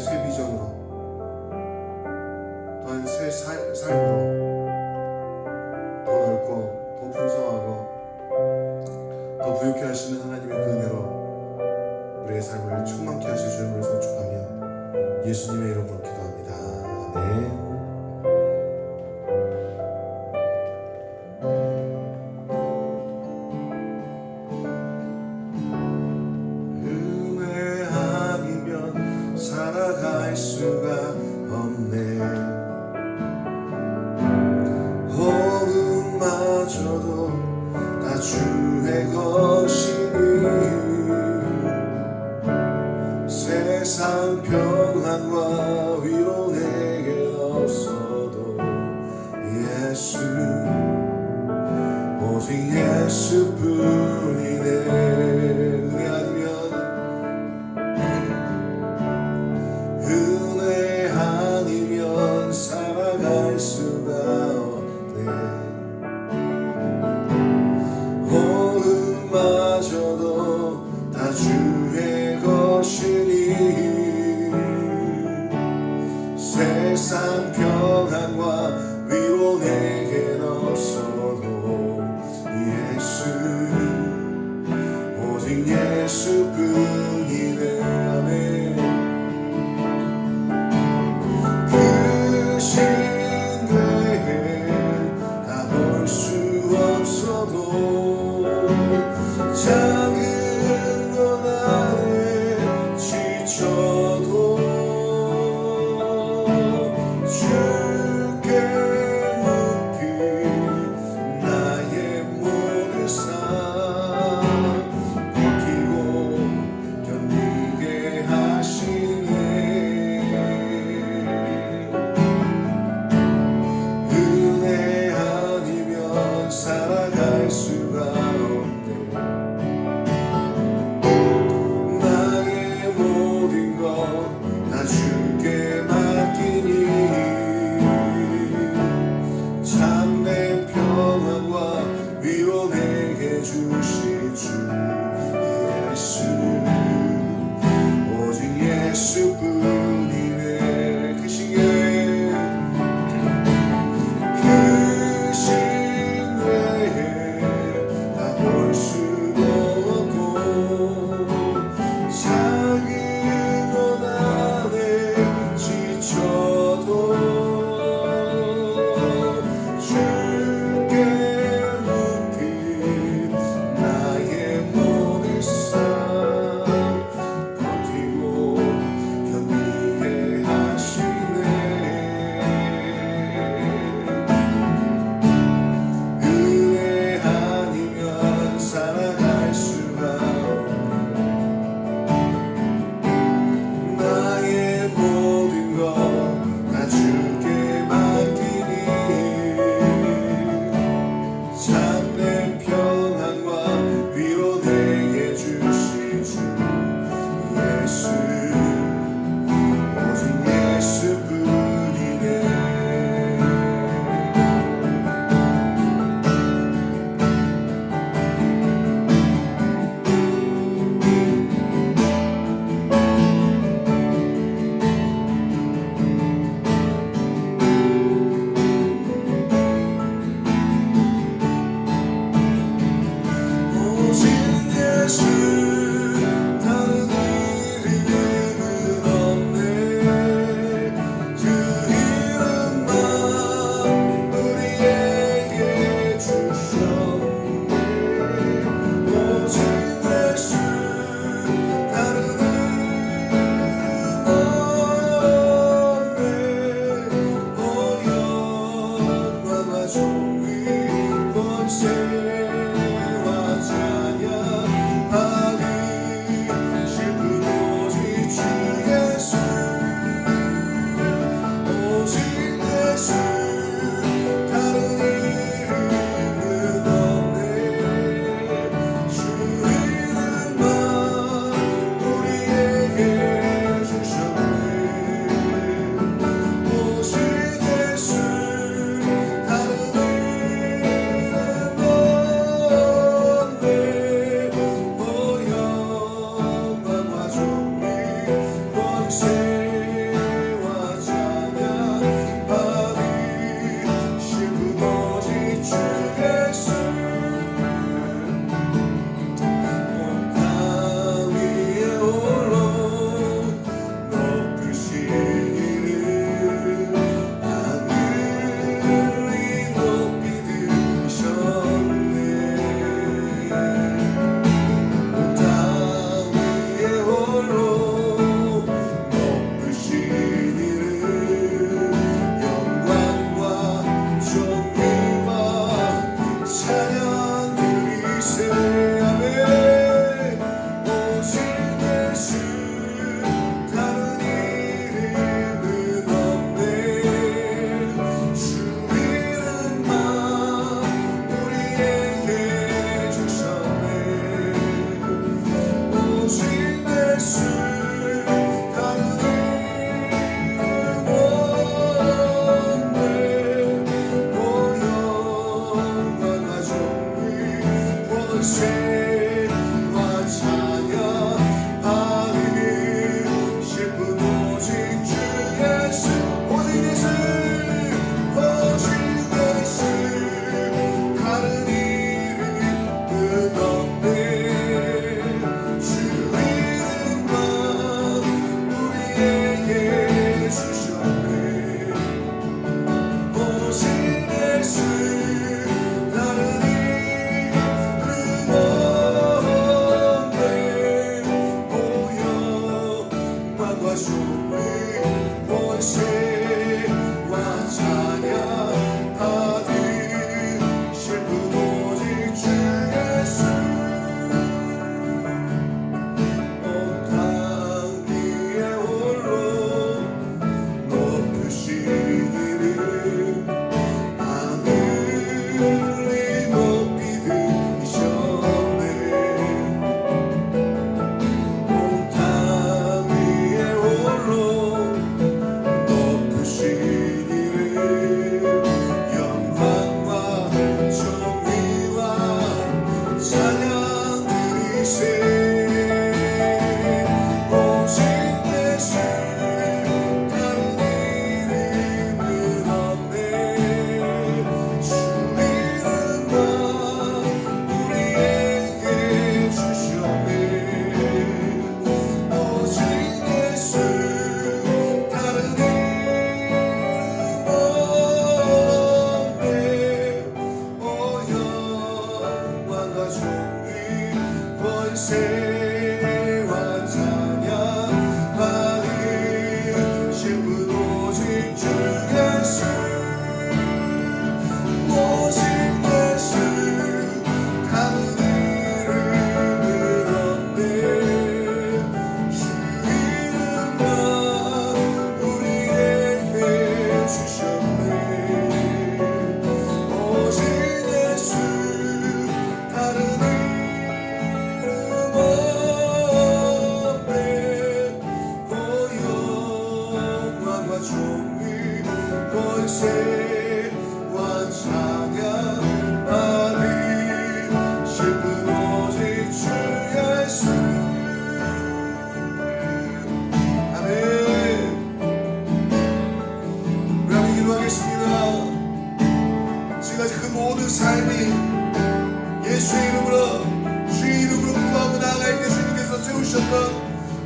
새 비전으로 또한 새 삶으로 더 넓고 더 풍성하고 더 부유케 하시는 하나님의 그 은혜로 우리의 삶을 충만케 하실 주님을 송축하며 예수님의 이름으로 기도합니다. 아멘. 은혜 아니면 살아갈 수가 없네. 호흡마저도 다 주의 것이니 세상 평안과 위로 내겐 없어도 예수 오직 예수뿐이네. 은혜 아니면 살아갈 수가 없네. 호흡마저도 다 주의 것이니 세상 평안과 위로 내겐 없어도 예수 오직 예수뿐이네. 아멘. 그 신뢰에 다 볼 수 없어도 작은 것 안에 지쳐도 주께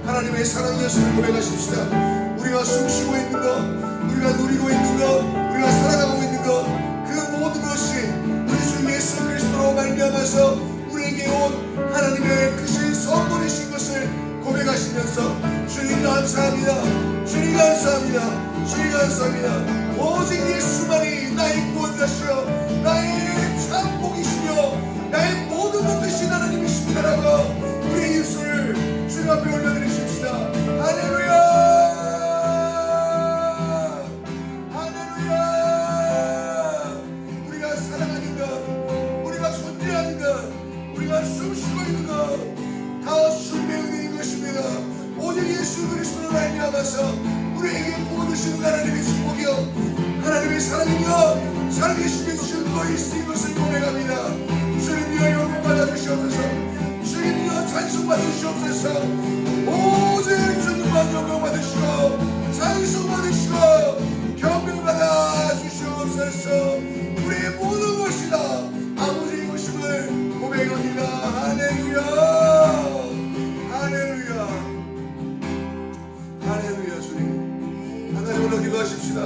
하나님의 사랑 예수를 고백하십시다. 우리가 숨쉬고 있는 것, 우리가 누리고 있는 것, 우리가 살아가고 있는 것, 그 모든 것이 우리 주 예수 그리스도로 말미암아서 우리에게 온 하나님의 크신 선물이신 것을 고백하시면서 주님 감사합니다. 주님 감사합니다. 주님 감사합니다. 오직 예수만이 나의 구원자시여 나의 참 복이시며 나의 모든 것 되신 하나님이십니다라고 우리의 입술을 주님 앞에 올려드리십시다. 할렐루야, 할렐루야. 우리가 살아가는 것, 우리가 존재하는 것, 우리가 숨쉬고 있는 것, 다 주님의 은혜인 것입니다. 오직 예수 그리스도를 말미암아서 우리에게 부어주시는 하나님의 축복이요 하나님의 사랑이요 살아계시게 주신 거의 있으신 것을 고백합니다. 주님이여 영광 받아주시옵소서. 주님이여 찬송 받으시옵소서. 오직 주님만 영광 받으시고 찬송 받으시고 경배 받아주시옵소서. 우리의 모든 것이다 아버지의 것임을 고백합니다. 할렐루야, 할렐루야, 할렐루야. 주님 하나님으로 기도하십시다.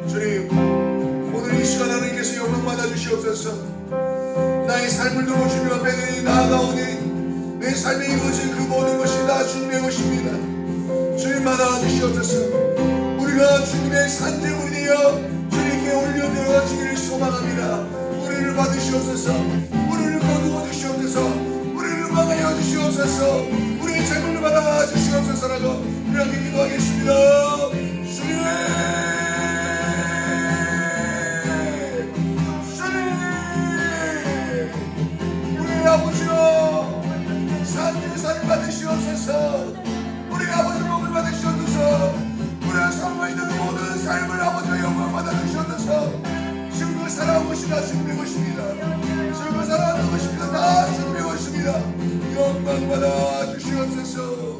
주님 오늘 이 시간 하나님께서 영광 받아주시옵소서. 나의 삶을 두고 주님 앞에 나아가오니 내 삶에 이루어진 그 모든 것이 다 주님의 것입니다. 주님 받아주시옵소서. 우리가 주님의 산재물이 되어 주님께 올려드려지기를 소망합니다. 우리를 받으시옵소서. 우리를 거두어 주시옵소서. 우리를 막아여 주시옵소서. 우리의 재물을 받아주시옵소서라고 이렇게 기도하겠습니다. 주님 아버지여 산제사를 받으시옵소서. 우리 아버지 복을 받으시옵소서. 우리가 살고 있는 모든 삶을 아버지의 영광 받아주시옵소서. 지금도 살아온 것이 다 주님의 것입니다. 지금도 살아가는 것이 다 주님의 것입니다. 영광 받아주시옵소서.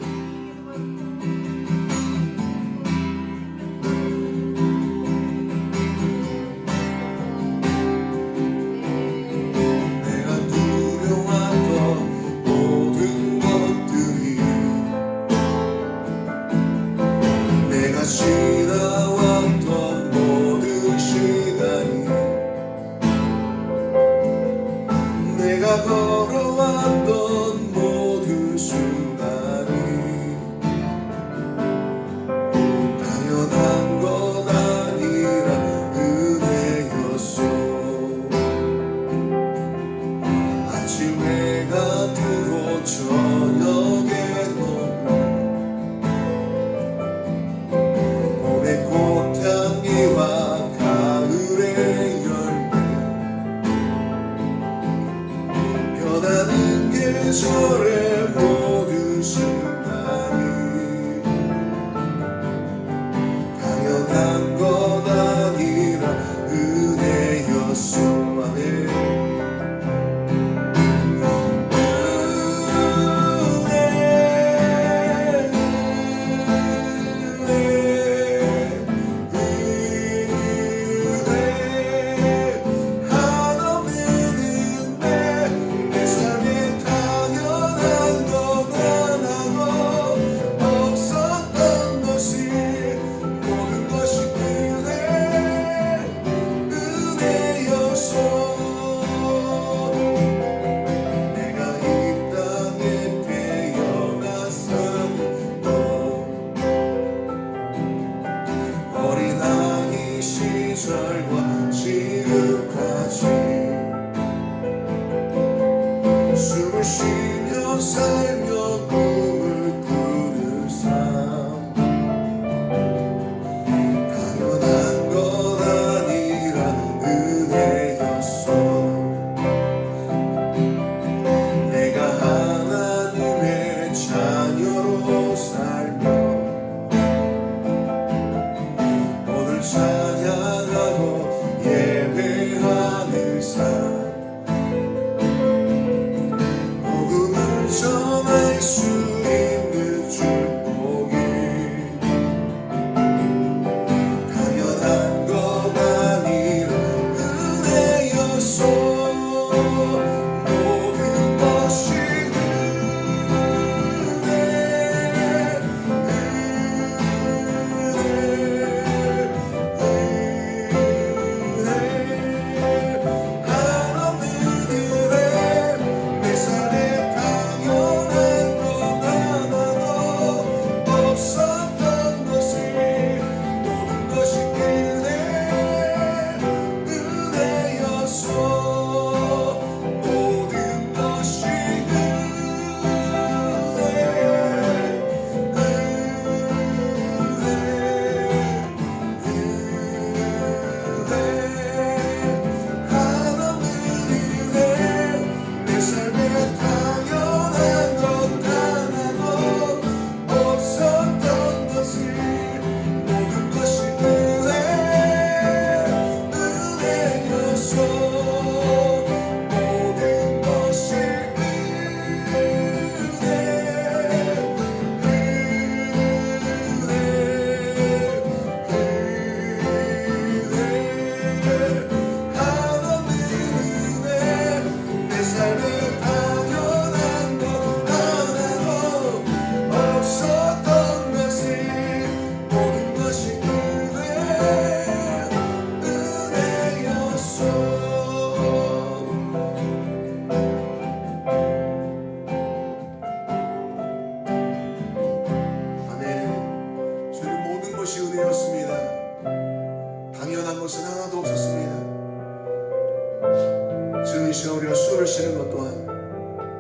하시는 것 또한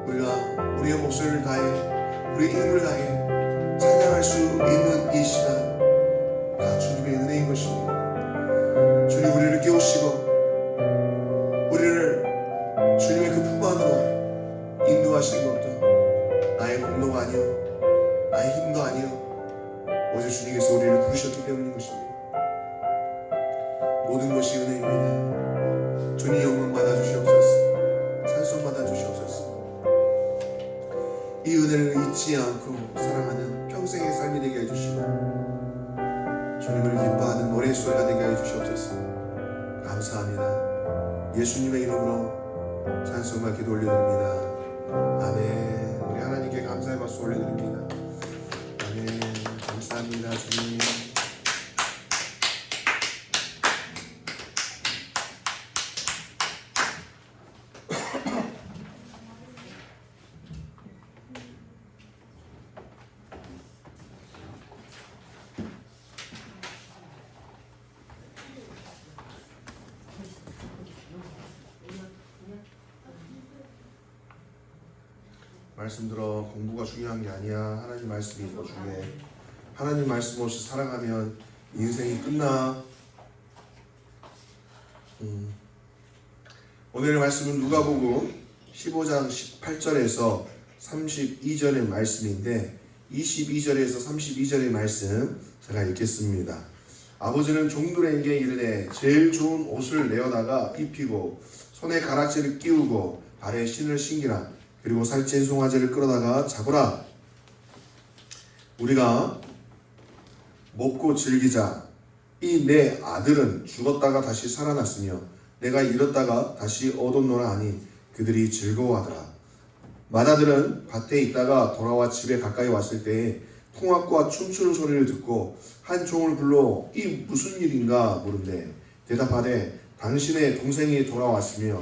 우리가 우리의 목소리를 다해 우리의 힘을 다해 찬양할 수 있는 이 시간 다 주님의 은혜인 것입니다. 주님 우리를 깨우시고 우리를 주님의 그 품 안으로 인도하시는 것도 나의 공로가 아니요 나의 힘도 아니요 오직 주님께서 우리를 부르셨기 때문인 것입니다. 모든 것이 은혜입니다. 주님 영광 받아주시옵소서. 찬송 받아주시옵소서. 이 은혜를 잊지 않고 사랑하는 평생의 삶이 되게 해주시고 주님을 기뻐하는 노래소리가 되게 해주시옵소서. 감사합니다. 예수님의 이름으로 찬송과 기도 올려드립니다. 아멘. 우리 하나님께 감사의 박수 올려드립니다. 아멘. 감사합니다 주님. 말씀 들어 공부가 중요한 게 아니야. 하나님 말씀이 더 중요해. 하나님 말씀 없이 살아가면 인생이 끝나. 오늘의 말씀은 누가복음 15장 18절에서 32절의 말씀인데 22절에서 32절의 말씀 제가 읽겠습니다. 아버지는 종들에게 이르되 제일 좋은 옷을 내어다가 입히고 손에 가락지를 끼우고 발에 신을 신기라. 그리고 살찐 송아지를 끌어다가 잡으라. 우리가 먹고 즐기자. 이 내 아들은 죽었다가 다시 살아났으며 내가 잃었다가 다시 얻었노라 하니 그들이 즐거워하더라. 맏아들은 밭에 있다가 돌아와 집에 가까이 왔을 때에 풍악과 춤추는 소리를 듣고 한 종을 불러 이 무슨 일인가 물은데 대답하되 당신의 동생이 돌아왔음에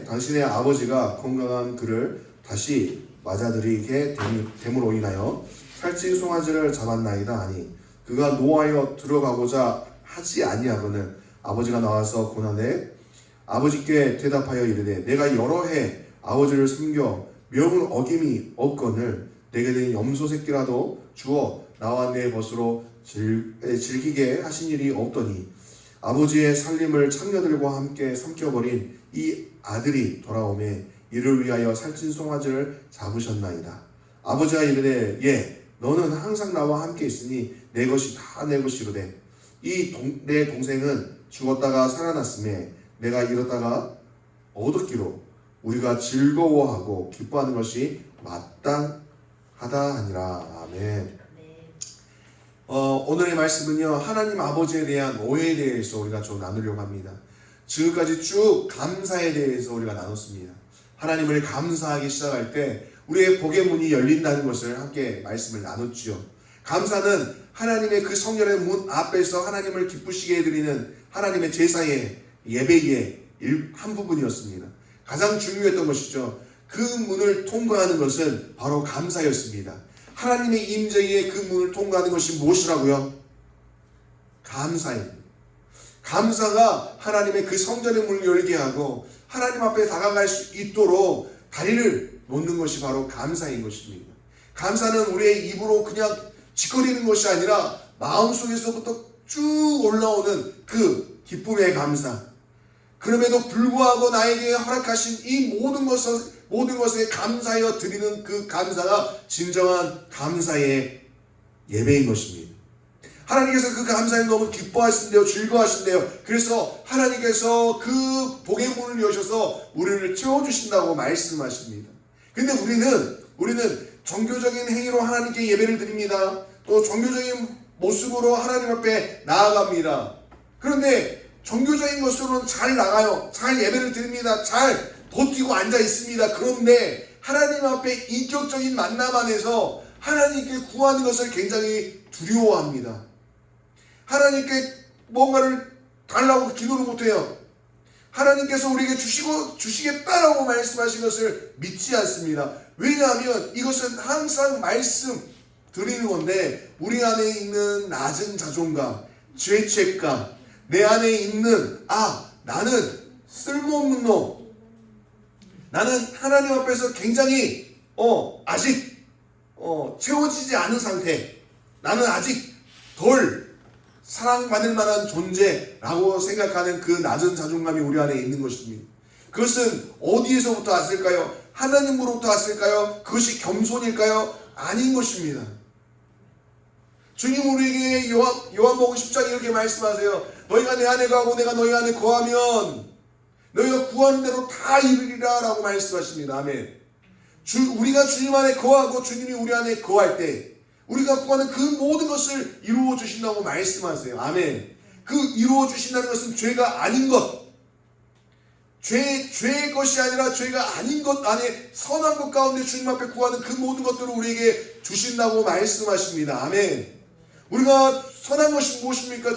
당신의 아버지가 건강한 그를 다시 맞아들이게 됨으로 인하여 살찐 송아지를 잡았나이다 하니 그가 노하여 들어가고자 하지 아니하거늘 아버지가 나와서 고난해 아버지께 대답하여 이르되 내가 여러 해 아버지를 섬겨 명을 어김이 없거늘 내게는 염소 새끼라도 주어 나와 내 벗으로 즐기게 하신 일이 없더니 아버지의 살림을 창녀들과 함께 삼켜버린 이 아들이 돌아오매 이를 위하여 살찐 송아지를 잡으셨나이다. 아버지가 이르되 예 너는 항상 나와 함께 있으니 내 것이 다 내 것이로되 내 동생은 죽었다가 살아났음에 내가 잃었다가 얻었기로 우리가 즐거워하고 기뻐하는 것이 마땅하다 하니라. 아멘. 오늘의 말씀은요 하나님 아버지에 대한 오해에 대해서 우리가 좀 나누려고 합니다. 지금까지 쭉 감사에 대해서 우리가 나눴습니다. 하나님을 감사하기 시작할 때 우리의 복의 문이 열린다는 것을 함께 말씀을 나눴죠. 감사는 하나님의 그 성전의 문 앞에서 하나님을 기쁘시게 해드리는 하나님의 제사의 예배의 한 부분이었습니다. 가장 중요했던 것이죠. 그 문을 통과하는 것은 바로 감사였습니다. 하나님의 임재의 그 문을 통과하는 것이 무엇이라고요? 감사입니다. 감사가 하나님의 그 성전의 문을 열게 하고 하나님 앞에 다가갈 수 있도록 다리를 놓는 것이 바로 감사인 것입니다. 감사는 우리의 입으로 그냥 짓거리는 것이 아니라 마음속에서부터 쭉 올라오는 그 기쁨의 감사. 그럼에도 불구하고 나에게 허락하신 이 모든 것에 감사하여 드리는 그 감사가 진정한 감사의 예배인 것입니다. 하나님께서 그 감사에 너무 기뻐하신대요. 즐거워하신대요. 그래서 하나님께서 그 복의 문을 여셔서 우리를 채워주신다고 말씀하십니다. 근데 우리는 종교적인 행위로 하나님께 예배를 드립니다. 또 종교적인 모습으로 하나님 앞에 나아갑니다. 그런데 종교적인 것으로는 잘 나가요. 잘 예배를 드립니다. 잘 버티고 앉아 있습니다. 그런데 하나님 앞에 인격적인 만남 안에서 하나님께 구하는 것을 굉장히 두려워합니다. 하나님께 뭔가를 달라고 기도를 못해요. 하나님께서 우리에게 주시겠다라고 말씀하신 것을 믿지 않습니다. 왜냐하면 이것은 항상 말씀 드리는 건데 우리 안에 있는 낮은 자존감, 죄책감, 내 안에 있는 나는 쓸모없는 놈, 나는 하나님 앞에서 굉장히 아직 채워지지 않은 상태, 나는 아직 덜 사랑받을 만한 존재라고 생각하는 그 낮은 자존감이 우리 안에 있는 것입니다. 그것은 어디에서부터 왔을까요? 하나님으로부터 왔을까요? 그것이 겸손일까요? 아닌 것입니다. 주님 우리에게 요한복음 10장 이렇게 말씀하세요. 너희가 내 안에 거하고 내가 너희 안에 거하면 너희가 구하는 대로 다 이루리라 라고 말씀하십니다. 아멘. 우리가 주님 안에 거하고 주님이 우리 안에 거할 때 우리가 구하는 그 모든 것을 이루어 주신다고 말씀하세요. 아멘. 그 이루어 주신다는 것은 죄가 아닌 것, 죄의 것이 아니라 죄가 아닌 것 안에 선한 것 가운데 주님 앞에 구하는 그 모든 것들을 우리에게 주신다고 말씀하십니다. 아멘. 우리가 선한 것이 무엇입니까?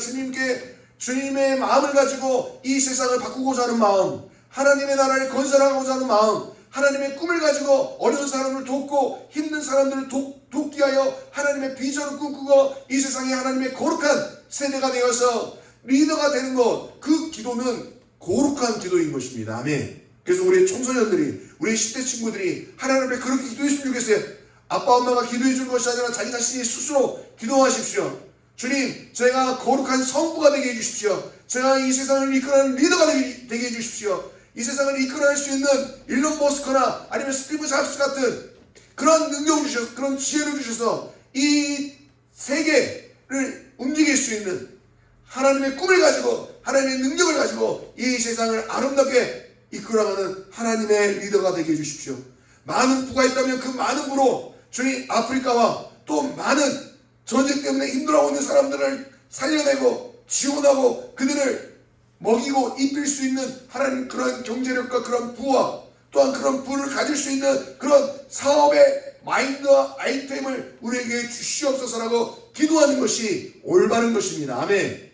주님의 마음을 가지고 이 세상을 바꾸고자 하는 마음, 하나님의 나라를 건설하고자 하는 마음, 하나님의 꿈을 가지고 어려운 사람을 돕고 힘든 사람들을 돕기 위하여 하나님의 비전을 꿈꾸고 이 세상에 하나님의 거룩한 세대가 되어서 리더가 되는 것, 그 기도는 거룩한 기도인 것입니다. 아멘. 그래서 우리 청소년들이, 우리 10대 친구들이 하나님 앞에 그렇게 기도했으면 좋겠어요. 아빠 엄마가 기도해 주는 것이 아니라 자기 자신이 스스로 기도하십시오. 주님, 제가 거룩한 성부가 되게 해주십시오. 제가 이 세상을 이끌어가는 리더가 되게 해주십시오. 이 세상을 이끌어낼 수 있는 일론 머스크나 아니면 스티브 잡스 같은 그런 능력을 주셔서, 그런 지혜를 주셔서 이 세계를 움직일 수 있는 하나님의 꿈을 가지고, 하나님의 능력을 가지고 이 세상을 아름답게 이끌어가는 하나님의 리더가 되게 해주십시오. 많은 부가 있다면 그 많은 부로 주님 아프리카와 또 많은 전쟁 때문에 힘들어하고 있는 사람들을 살려내고 지원하고 그들을 먹이고 입힐 수 있는 하나님 그런 경제력과 그런 부와 또한 그런 부를 가질 수 있는 그런 사업의 마인드와 아이템을 우리에게 주시옵소서라고 기도하는 것이 올바른 것입니다. 아멘.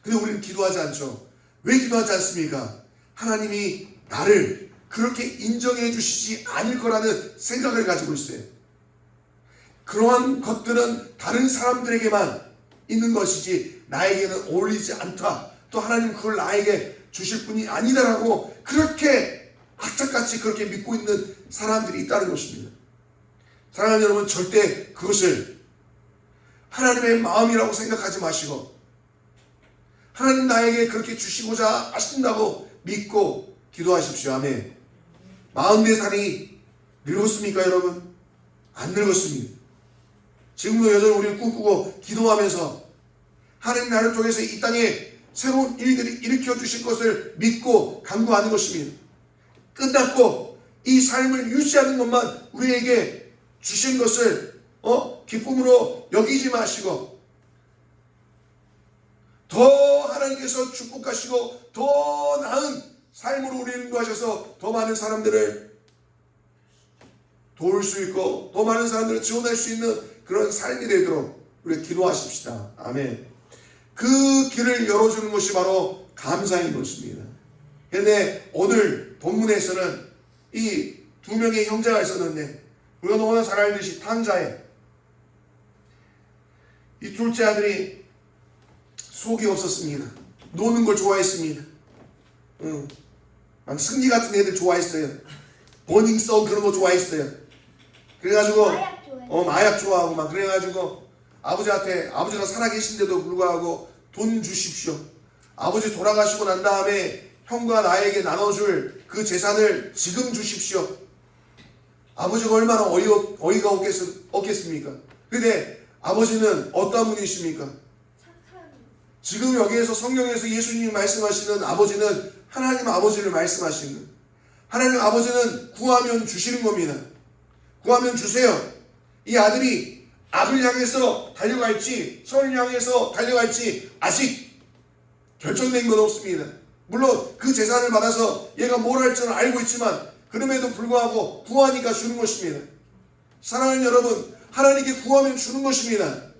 근데 우리는 기도하지 않죠. 왜 기도하지 않습니까? 하나님이 나를 그렇게 인정해 주시지 않을 거라는 생각을 가지고 있어요. 그러한 것들은 다른 사람들에게만 있는 것이지 나에게는 어울리지 않다. 또 하나님 그걸 나에게 주실 분이 아니다라고 그렇게 악착같이 그렇게 믿고 있는 사람들이 있다는 것입니다. 사랑하는 여러분, 절대 그것을 하나님의 마음이라고 생각하지 마시고 하나님 나에게 그렇게 주시고자 하신다고 믿고 기도하십시오. 아멘. 44살이 늙었습니까 여러분? 안 늙었습니다. 지금도 여전히 우리는 꿈꾸고 기도하면서 하나님 나를 통해서 이 땅에 새로운 일들이 일으켜 주실 것을 믿고 간구하는 것입니다. 끝났고 이 삶을 유지하는 것만 우리에게 주신 것을 기쁨으로 여기지 마시고 더 하나님께서 축복하시고 더 나은 삶으로 우리를 인도하셔서 더 많은 사람들을 도울 수 있고 더 많은 사람들을 지원할 수 있는 그런 삶이 되도록 우리 기도하십시다. 아멘. 그 길을 열어주는 것이 바로 감사인 것입니다. 그런데 오늘 본문에서는 이 두 명의 형제가 있었는데 우리가 너무나 잘 알듯이 탕자에 이 둘째 아들이 속이 없었습니다. 노는 걸 좋아했습니다. 승리 같은 애들 좋아했어요. 버닝썬 그런 거 좋아했어요. 그래가지고 마약 좋아하고 막 그래가지고 아버지가 살아계신데도 불구하고 돈 주십시오. 아버지 돌아가시고 난 다음에 형과 나에게 나눠줄 그 재산을 지금 주십시오. 아버지가 얼마나 어이가 없겠습니까? 근데 아버지는 어떠한 분이십니까? 지금 여기에서 성경에서 예수님이 말씀하시는 아버지는 하나님 아버지를 말씀하시는 거예요. 하나님 아버지는 구하면 주시는 겁니다. 구하면 주세요. 이 아들이 앞을 향해서 달려갈지 선을 향해서 달려갈지 아직 결정된 건 없습니다. 물론 그 재산을 받아서 얘가 뭘 할지는 알고 있지만 그럼에도 불구하고 구하니까 주는 것입니다. 사랑하는 여러분, 하나님께 구하면 주는 것입니다.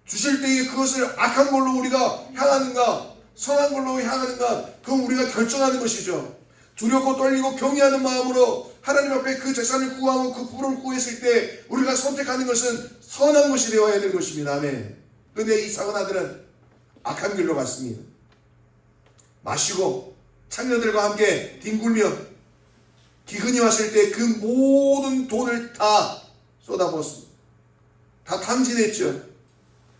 주실 때에 그것을 악한 걸로 우리가 향하는가 선한 걸로 향하는가 그건 우리가 결정하는 것이죠. 두렵고 떨리고 경외하는 마음으로 하나님 앞에 그 재산을 구하고 그 부를 구했을 때 우리가 선택하는 것은 선한 것이 되어야 되는 것입니다. 아멘. 그런데 이 작은 아들은 악한 길로 갔습니다. 마시고 창녀들과 함께 뒹굴며 기근이 왔을 때 그 모든 돈을 다 쏟아부었습니다. 다 탕진했죠.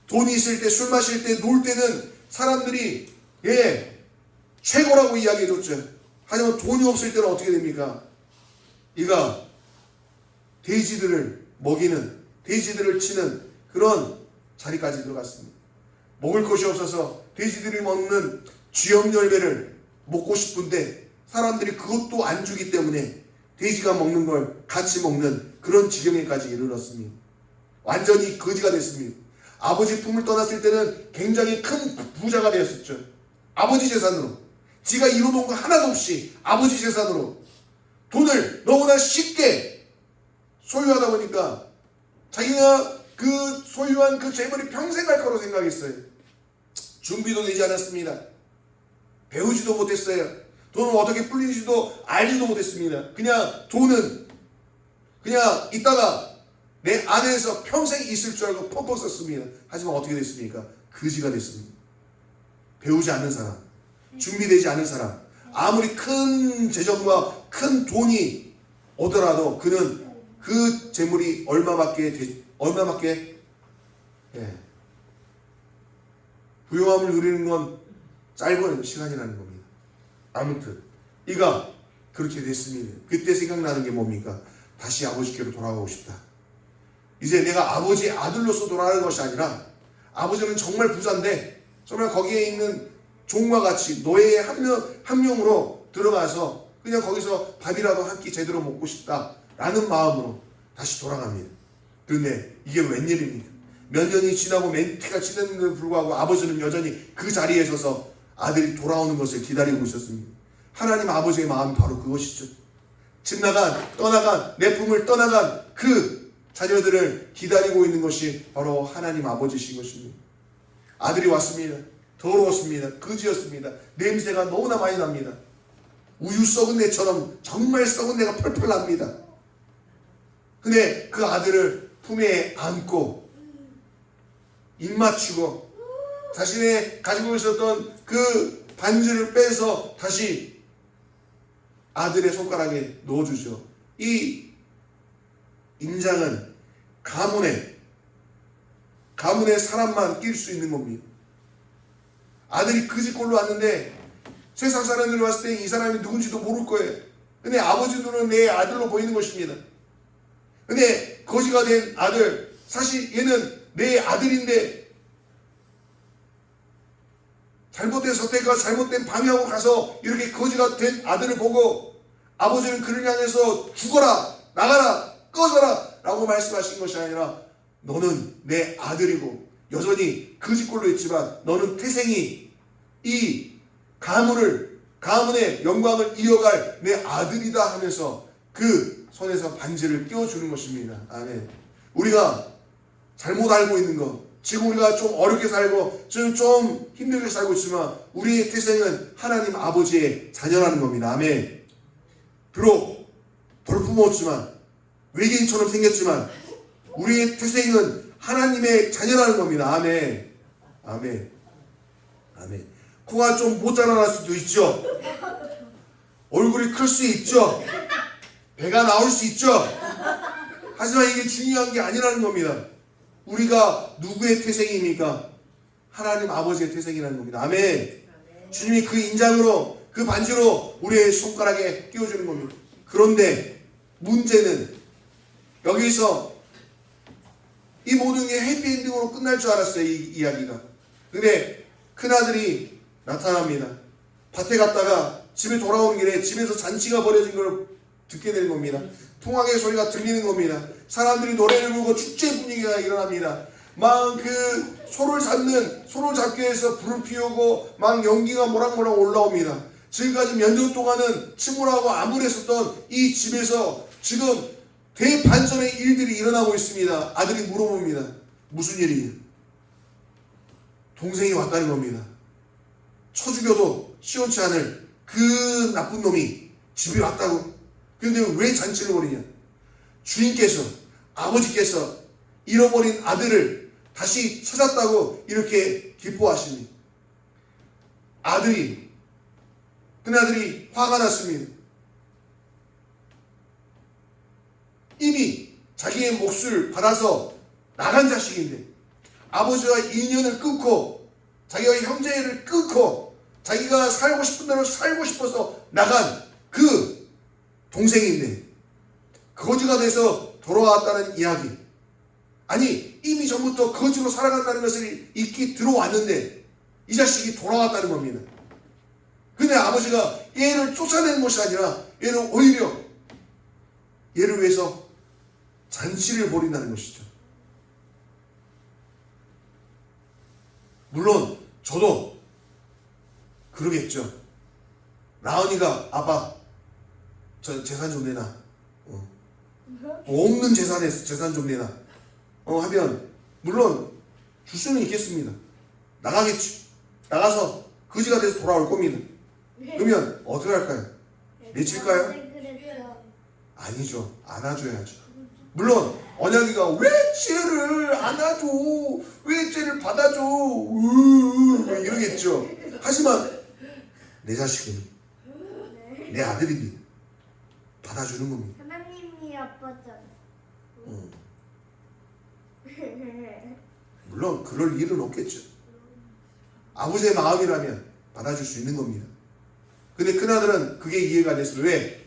돈이 있을 때, 술 마실 때, 놀 때는 사람들이 최고라고 이야기해줬죠. 하지만 돈이 없을 때는 어떻게 됩니까? 이가 돼지들을 먹이는, 돼지들을 치는 그런 자리까지 들어갔습니다. 먹을 것이 없어서 돼지들이 먹는 쥐염 열매를 먹고 싶은데 사람들이 그것도 안 주기 때문에 돼지가 먹는 걸 같이 먹는 그런 지경에까지 이르렀습니다. 완전히 거지가 됐습니다. 아버지 품을 떠났을 때는 굉장히 큰 부자가 되었었죠. 아버지 재산으로, 지가 이뤄놓은 거 하나도 없이 아버지 재산으로 돈을 너무나 쉽게 소유하다 보니까 자기가 그 소유한 그 재물이 평생 갈 거로 생각했어요. 준비도 되지 않았습니다. 배우지도 못했어요. 돈은 어떻게 풀리는지도 알지도 못했습니다. 그냥 돈은 그냥 있다가 내 안에서 평생 있을 줄 알고 펑펑 썼습니다. 하지만 어떻게 됐습니까? 거지가 됐습니다. 배우지 않는 사람, 준비되지 않은 사람, 아무리 큰 재정과 큰 돈이 오더라도 그는 그 재물이 얼마밖에 부유함을 누리는 건 짧은 시간이라는 겁니다. 아무튼 이가 그렇게 됐습니다. 그때 생각나는 게 뭡니까? 다시 아버지께로 돌아가고 싶다. 이제 내가 아버지의 아들로서 돌아가는 것이 아니라 아버지는 정말 부자인데 정말 거기에 있는 종과 같이 노예의 한 명으로 들어가서 그냥 거기서 밥이라도 한 끼 제대로 먹고 싶다라는 마음으로 다시 돌아갑니다. 그런데 이게 웬일입니까? 몇 년이 지나고 멘트가 지났는데도 불구하고 아버지는 여전히 그 자리에 서서 아들이 돌아오는 것을 기다리고 있었습니다. 하나님 아버지의 마음이 바로 그것이죠. 집 떠나간 내 품을 떠나간 그 자녀들을 기다리고 있는 것이 바로 하나님 아버지신 것입니다. 아들이 왔습니다. 더러웠습니다. 거지였습니다. 냄새가 너무나 많이 납니다. 우유 썩은 내처럼 정말 썩은 내가 펄펄 납니다. 근데 그 아들을 품에 안고 입 맞추고 자신의 가지고 있었던 그 반지를 빼서 다시 아들의 손가락에 넣어주죠. 이 인장은 가문의 사람만 낄 수 있는 겁니다. 아들이 그 집 꼴로 왔는데 세상 사람들이 왔을 때 이 사람이 누군지도 모를 거예요. 근데 아버지 눈은 내 아들로 보이는 것입니다. 근데 거지가 된 아들, 사실 얘는 내 아들인데 잘못된 선택과 잘못된 방향으로 가서 이렇게 거지가 된 아들을 보고 아버지는 그를 향해서 죽어라, 나가라, 꺼져라 라고 말씀하신 것이 아니라 너는 내 아들이고 여전히 거지꼴로 있지만 너는 태생이 이 가문의 영광을 이어갈 내 아들이다 하면서 그 손에서 반지를 끼워주는 것입니다. 아멘. 우리가 잘못 알고 있는 것, 지금 우리가 좀 어렵게 살고 지금 좀 힘들게 살고 있지만 우리의 태생은 하나님 아버지의 자녀라는 겁니다. 아멘. 비록 돌품었지만 외계인처럼 생겼지만 우리의 태생은 하나님의 자녀라는 겁니다. 아멘. 아멘. 아멘. 코가 좀 못 자라날 수도 있죠. 얼굴이 클 수 있죠. 배가 나올 수 있죠. 하지만 이게 중요한 게 아니라는 겁니다. 우리가 누구의 태생입니까? 하나님 아버지의 태생이라는 겁니다. 아멘. 주님이 그 인장으로, 그 반지로 우리의 손가락에 끼워주는 겁니다. 그런데 문제는 여기서 이 모든 게 해피엔딩으로 끝날 줄 알았어요. 이 이야기가. 근데 큰아들이 나타납니다. 밭에 갔다가 집에 돌아오는 길에 집에서 잔치가 벌어진 걸 듣게 되는 겁니다. 풍악의 소리가 들리는 겁니다. 사람들이 노래를 부르고 축제 분위기가 일어납니다. 막 그 소를 잡기 위해서 불을 피우고 막 연기가 모락모락 올라옵니다. 지금까지 몇 년 동안은 침울하고 암울했었던 이 집에서 지금 대반전의 일들이 일어나고 있습니다. 아들이 물어봅니다. 무슨 일이냐? 동생이 왔다는 겁니다. 쳐 죽여도 시원치 않을 그 나쁜 놈이 집에 왔다고. 그런데 왜 잔치를 벌이냐? 주인께서, 아버지께서 잃어버린 아들을 다시 찾았다고 이렇게 기뻐하십니다. 큰아들이 화가 났습니다. 이미 자기의 몫을 받아서 나간 자식인데 아버지와 인연을 끊고 자기가 형제를 끊고 자기가 살고 싶은 대로 살고 싶어서 나간 그 동생인데 거지가 돼서 돌아왔다는 이야기. 아니 이미 전부터 거지로 살아간다는 것을 익히 들어왔는데 이 자식이 돌아왔다는 겁니다. 근데 아버지가 얘를 쫓아내는 것이 아니라 얘는 오히려 얘를 위해서 잔치를 벌인다는 것이죠. 물론 저도 그러겠죠. 라은이가 아빠 저 재산 좀 내놔. 없는 재산에서 재산 좀 내놔. 하면 물론 줄 수는 있겠습니다. 나가겠죠. 나가서 거지가 돼서 돌아올 겁니다. 그러면 어떻게 할까요? 내칠까요? 아니죠. 안아줘야죠. 물론 언약이가 왜 쟤를 안아줘? 왜 쟤를 받아줘? 이러겠죠. 하지만 내 자식은 내 아들이니 받아주는 겁니다. 하나님이 아빠잖아. 물론 그럴 일은 없겠죠. 아버지의 마음이라면 받아줄 수 있는 겁니다. 근데 큰아들은 그게 이해가 됐어요. 왜?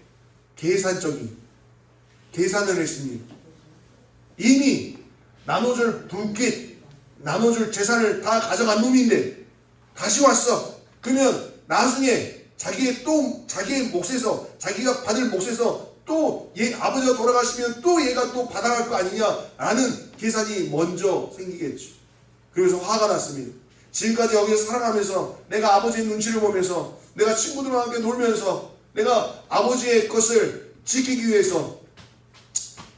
계산을 했습니다. 이미 나눠줄 나눠줄 재산을 다 가져간 놈인데 다시 왔어. 그러면 나중에 자기의 몫에서 자기가 받을 몫에서 또 아버지가 돌아가시면 또 얘가 또 받아갈 거 아니냐라는 계산이 먼저 생기겠죠. 그래서 화가 났습니다. 지금까지 여기서 살아가면서 내가 아버지의 눈치를 보면서 내가 친구들과 함께 놀면서 내가 아버지의 것을 지키기 위해서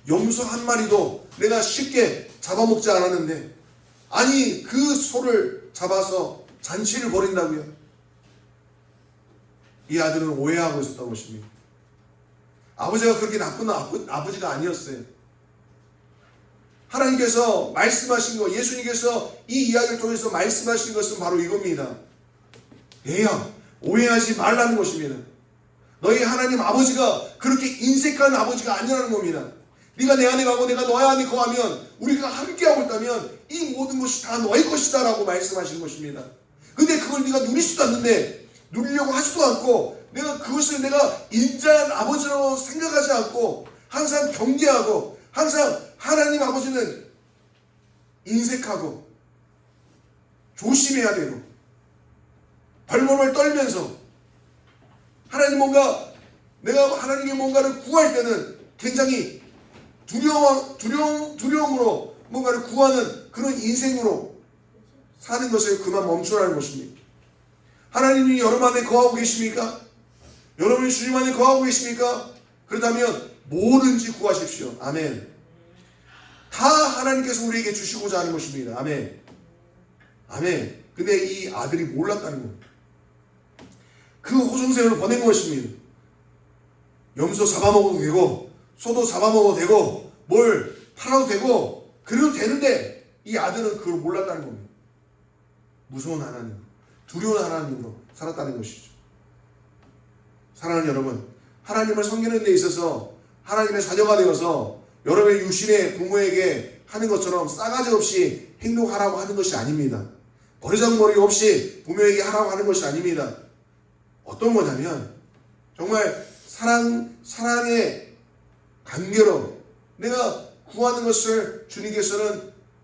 염소 한 마리도 내가 쉽게 잡아먹지 않았는데 아니 그 소를 잡아서 잔치를 벌인다고요? 이 아들은 오해하고 있었던 것입니다. 아버지가 그렇게 나쁜 아버지가 아니었어요. 하나님께서 말씀하신 것, 예수님께서 이 이야기를 통해서 말씀하신 것은 바로 이겁니다. 얘야, 오해하지 말라는 것입니다. 너희 하나님 아버지가 그렇게 인색한 아버지가 아니라는 겁니다. 네가 내 안에 가고 내가 너의 안에 거하면 우리가 함께하고 있다면 이 모든 것이 다 너의 것이다 라고 말씀하신 것입니다. 근데 그걸 네가 누리지도 않는데 누리려고 하지도 않고 그것을 내가 인자한 아버지로 생각하지 않고 항상 경계하고 항상 하나님 아버지는 인색하고 조심해야 되고 발걸음을 떨면서 내가 하나님의 뭔가를 구할 때는 굉장히 두려움으로 뭔가를 구하는 그런 인생으로 사는 것을 그만 멈추라는 것입니다. 하나님이 여러분 안에 거하고 계십니까? 여러분이 주님 안에 거하고 계십니까? 그렇다면 뭐든지 구하십시오. 아멘. 다 하나님께서 우리에게 주시고자 하는 것입니다. 아멘. 아멘. 근데 이 아들이 몰랐다는 겁니다. 그 호송새를 보낸 것입니다. 염소 잡아먹어도 되고 소도 잡아먹어도 되고 뭘 팔아도 되고 그래도 되는데 이 아들은 그걸 몰랐다는 겁니다. 무서운 하나님, 두려운 하나님으로 살았다는 것이죠. 사랑하는 여러분, 하나님을 섬기는 데 있어서 하나님의 자녀가 되어서 여러분의 육신의 부모에게 하는 것처럼 싸가지 없이 행동하라고 하는 것이 아닙니다. 버리장머리 없이 부모에게 하라고 하는 것이 아닙니다. 어떤 거냐면 정말 사랑의 관계로 내가 구하는 것을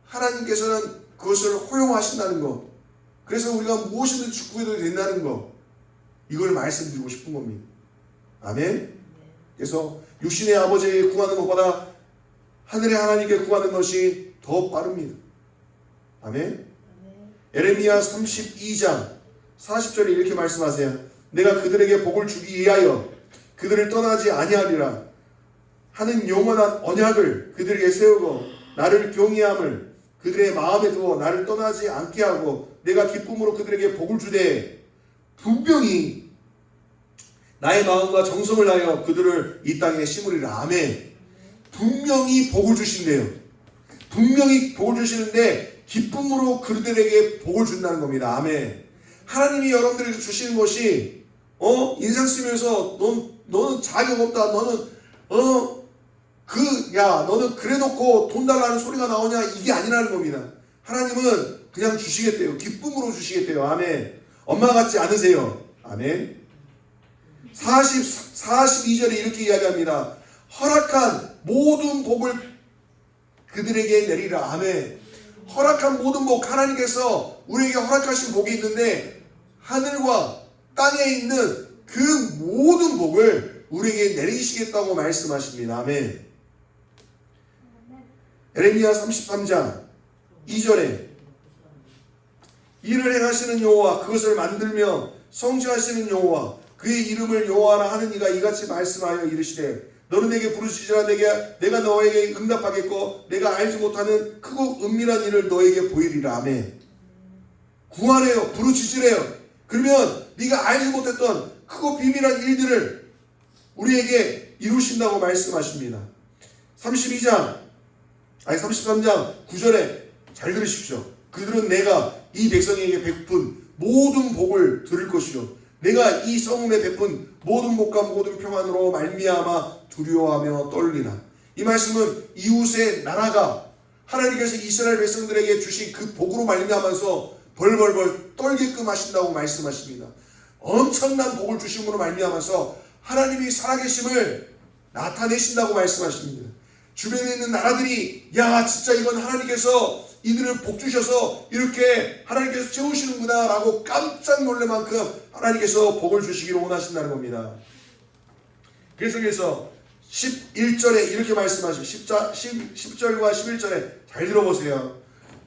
하나님께서는 그것을 허용하신다는 것. 그래서 우리가 무엇이든지 구해도 된다는 것. 이걸 말씀드리고 싶은 겁니다. 아멘. 그래서 육신의 아버지에게 구하는 것보다 하늘의 하나님께 구하는 것이 더 빠릅니다. 아멘. 에레미야 32장 40절에 이렇게 말씀하세요. 내가 그들에게 복을 주기 위하여 그들을 떠나지 아니하리라 하는 영원한 언약을 그들에게 세우고 나를 경외함을 그들의 마음에 두어 나를 떠나지 않게 하고 내가 기쁨으로 그들에게 복을 주되 분명히 나의 마음과 정성을 다하여 그들을 이 땅에 심으리라. 아멘. 분명히 복을 주신대요. 분명히 복을 주시는데 기쁨으로 그들에게 복을 준다는 겁니다. 아멘. 하나님이 여러분들에게 주시는 것이 인상 쓰면서 너는 자격 없다. 너는 야 너는 그래놓고 돈 달라는 소리가 나오냐, 이게 아니라는 겁니다. 하나님은 그냥 주시겠대요. 기쁨으로 주시겠대요. 아멘. 엄마 같지 않으세요. 아멘. 42절에 이렇게 이야기합니다. 허락한 모든 복을 그들에게 내리라. 아멘. 허락한 모든 복, 하나님께서 우리에게 허락하신 복이 있는데 하늘과 땅에 있는 그 모든 복을 우리에게 내리시겠다고 말씀하십니다. 아멘. 에레미야 33장 2절에 이를 행하시는 여호와, 그것을 만들며 성취하시는 여호와, 그의 이름을 여호와라 하는 이가 이같이 말씀하여 이르시되 너는 내게 부르짖으라. 내가 너에게 응답하겠고 내가 알지 못하는 크고 은밀한 일을 너에게 보이리라. 아멘. 구하래요. 부르짖으래요. 그러면 네가 알지 못했던 크고 비밀한 일들을 우리에게 이루신다고 말씀하십니다. 33장 9절에 잘 들으십시오. 그들은 내가 이 백성에게 베푼 모든 복을 들을 것이요 내가 이 성읍에 베푼 모든 복과 모든 평안으로 말미암아 두려워하며 떨리라. 이 말씀은 이웃의 나라가 하나님께서 이스라엘 백성들에게 주신 그 복으로 말미암아서 벌벌벌 떨게끔 하신다고 말씀하십니다. 엄청난 복을 주심으로 말미암아서 하나님이 살아계심을 나타내신다고 말씀하십니다. 주변에 있는 나라들이 야 진짜 이건 하나님께서 이들을 복 주셔서 이렇게 하나님께서 채우시는구나 라고 깜짝 놀랄 만큼 하나님께서 복을 주시기를 원하신다는 겁니다. 계속해서 11절에 이렇게 말씀하십니다. 10절과 11절에 잘 들어보세요.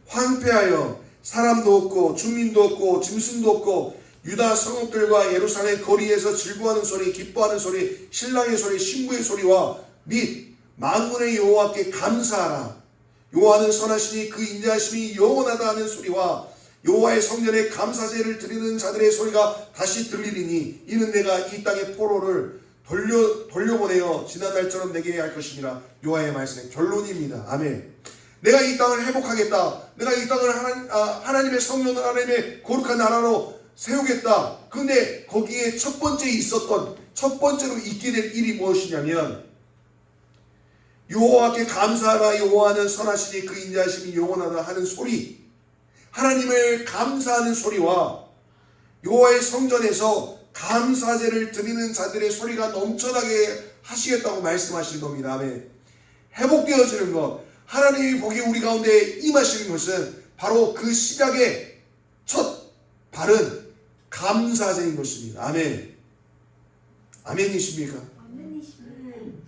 황폐하여 사람도 없고 주민도 없고 짐승도 없고 유다 성읍들과 예루살렘 거리에서 즐거워하는 소리, 기뻐하는 소리, 신랑의 소리, 신부의 소리와 및 만군의 여호와께 감사하라. 여호와는 선하시니 그 인자하심이 영원하다 하는 소리와 여호와의 성전에 감사제를 드리는 자들의 소리가 다시 들리리니 이는 내가 이 땅의 포로를 돌려보내어 지난날처럼 내게 할 것이니라. 여호와의 말씀의 결론입니다. 아멘. 내가 이 땅을 회복하겠다. 내가 이 땅을 하나님의 성전을 하나님의 거룩한 나라로 세우겠다. 근데 거기에 첫 번째로 있게 될 일이 무엇이냐면 여호와께 감사하라. 여호와는 선하시니 그 인자하심이 영원하다 하는 소리, 하나님을 감사하는 소리와 여호와의 성전에서 감사제를 드리는 자들의 소리가 넘쳐나게 하시겠다고 말씀하시는 겁니다. 아멘. 회복되어지는 것, 하나님의 복이 우리 가운데 임하시는 것은 바로 그 시작의 첫 발은 감사제인 것입니다. 아멘. 아멘이십니까?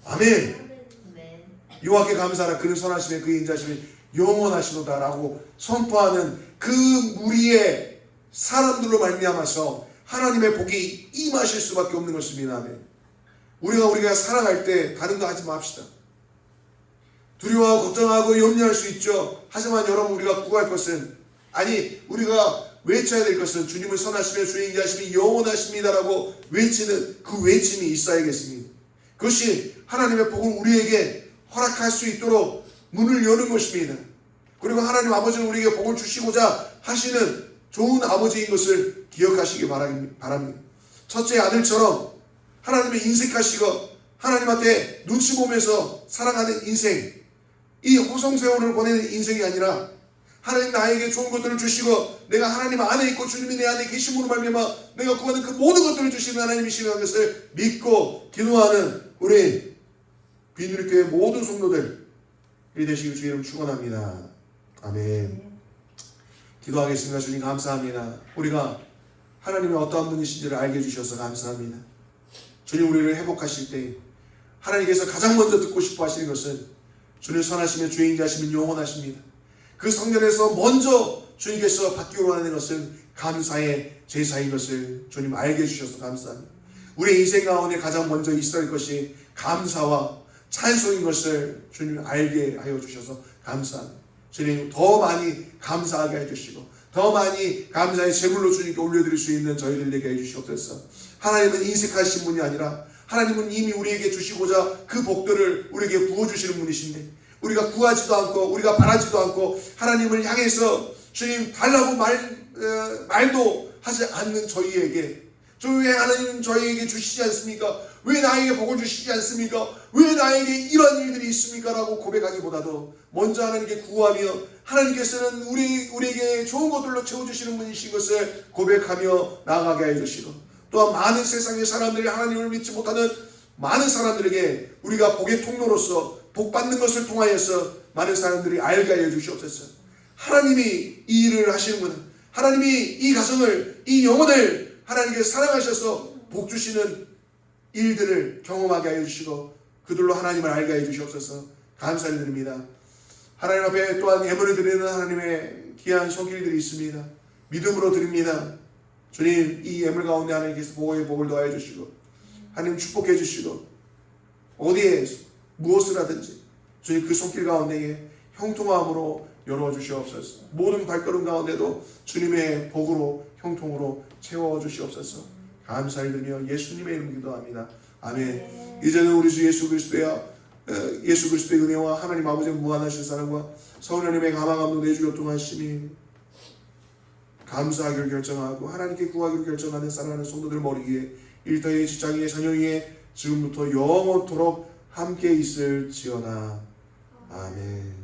아멘. 여호와께 감사하라. 그는 선하시며 그 인자하심이 영원하시도다 라고 선포하는 그 무리의 사람들로 말미암아서 하나님의 복이 임하실 수밖에 없는 것입니다. 아멘. 우리가 살아갈 때 다른 거 하지 맙시다. 두려워하고 걱정하고 염려할 수 있죠. 하지만 여러분, 우리가 구할 것은, 우리가 외쳐야 될 것은 주님을 선하시며 주의 인자하심이 영원하십니다라고 외치는 그 외침이 있어야겠습니다. 그것이 하나님의 복을 우리에게 허락할 수 있도록 문을 여는 것입니다. 그리고 하나님 아버지는 우리에게 복을 주시고자 하시는 좋은 아버지인 것을 기억하시기 바랍니다. 첫째 아들처럼 하나님의 인색하시고 하나님한테 눈치 보면서 살아가는 인생, 이 호성세월을 보내는 인생이 아니라 하나님 나에게 좋은 것들을 주시고 내가 하나님 안에 있고 주님이 내 안에 계심으로 말미암아 내가 구하는 그 모든 것들을 주시는 하나님이시라는 것을 믿고 기도하는 우리 비누리교회 모든 성도들이 되시길 주의 이름 축원합니다. 아멘. 기도하겠습니다. 주님 감사합니다. 우리가 하나님의 어떠한 분이신지를 알게 해주셔서 감사합니다. 주님, 우리를 회복하실 때 하나님께서 가장 먼저 듣고 싶어 하시는 것은 주님 선하시며 주의 인자하시면 영원하십니다. 그 성전에서 먼저 주님께서 받기로 원하는 것은 감사의 제사인 것을 주님 알게 해주셔서 감사합니다. 우리의 인생 가운데 가장 먼저 있어야 할 것이 감사와 찬송인 것을 주님 알게 하여 주셔서 감사합니다. 주님 더 많이 감사하게 해주시고 더 많이 감사의 제물로 주님께 올려드릴 수 있는 저희들 되게 해주시옵소서. 하나님은 인색하신 분이 아니라 하나님은 이미 우리에게 주시고자 그 복들을 우리에게 부어주시는 분이신데 우리가 구하지도 않고 우리가 바라지도 않고 하나님을 향해서 주님 달라고 말도 하지 않는 저희에게 왜 하나님은 저희에게 주시지 않습니까? 왜 나에게 복을 주시지 않습니까? 왜 나에게 이런 일들이 있습니까? 라고 고백하기보다도 먼저 하나님께 구하며 하나님께서는 우리에게 좋은 것들로 채워주시는 분이신 것을 고백하며 나아가게 해주시고, 또한 많은 세상의 사람들이 하나님을 믿지 못하는 많은 사람들에게 우리가 복의 통로로서 복받는 것을 통하여서 많은 사람들이 알게 하여 주시옵소서. 하나님이 이 일을 하시는구나, 하나님이 이 가정을, 이 영혼을 하나님께 사랑하셔서 복 주시는 일들을 경험하게 하여 주시고 그들로 하나님을 알게 하여 주시옵소서. 감사드립니다. 하나님 앞에 또한 예물을 드리는 하나님의 귀한 손길들이 있습니다. 믿음으로 드립니다. 주님, 이 예물 가운데 하나님께서 복을 더하여 주시고 하나님 축복해 주시고 어디에 무엇을 하든지 주님 그 손길 가운데에 형통함으로 열어주시옵소서. 모든 발걸음 가운데도 주님의 복으로 형통으로 채워주시옵소서. 감사를 드리며 예수님의 이름으로 기도합니다. 아멘. 이제는 우리 주 예수 그리스도의 은혜와 하나님 아버지의 무한하신 사랑과 성령 하나님의 가망 감동 내주 교통하심이 감사하기를 결정하고 하나님께 구하기를 결정하는 사랑하는 성도들 머리 위에 일터의 직장의 자녀 위에 지금부터 영원토록 함께 있을지어다. 아멘.